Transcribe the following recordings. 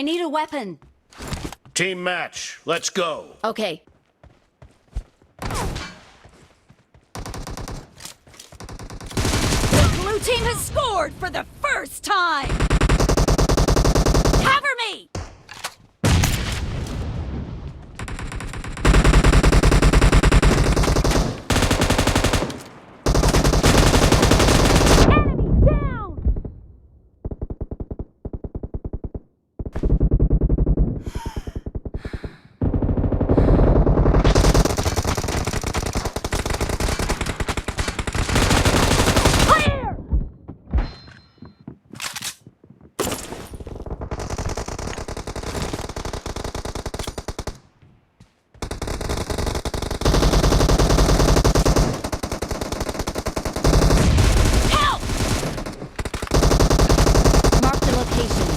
need a weapon. Team match. Let's go. Okay. The blue team has scored for the first time! Cover me! Enemy down! Clear! Help! Mark the location.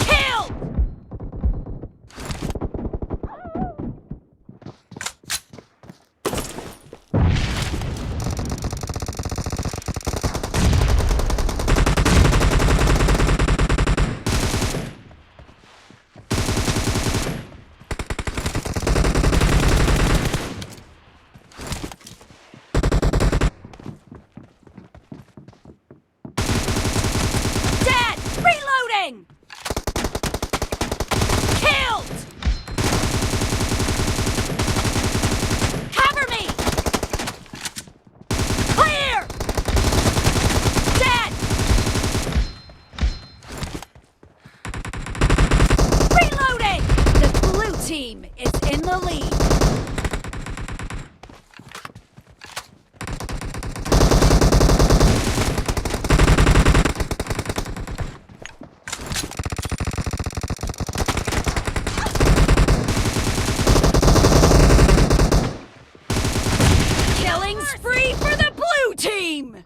Kill! Dead! Reloading! Killed! Cover me! Clear! Dead! Reloading! The blue team is in the lead. Killing spree for the blue team!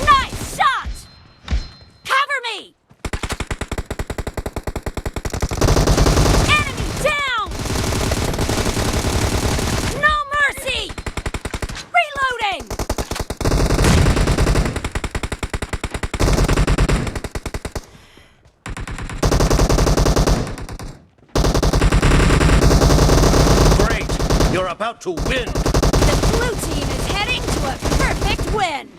Nice shot! Cover me! Enemy down! No mercy! Reloading! Great. You're about to win. The blue team is heading to a perfect win!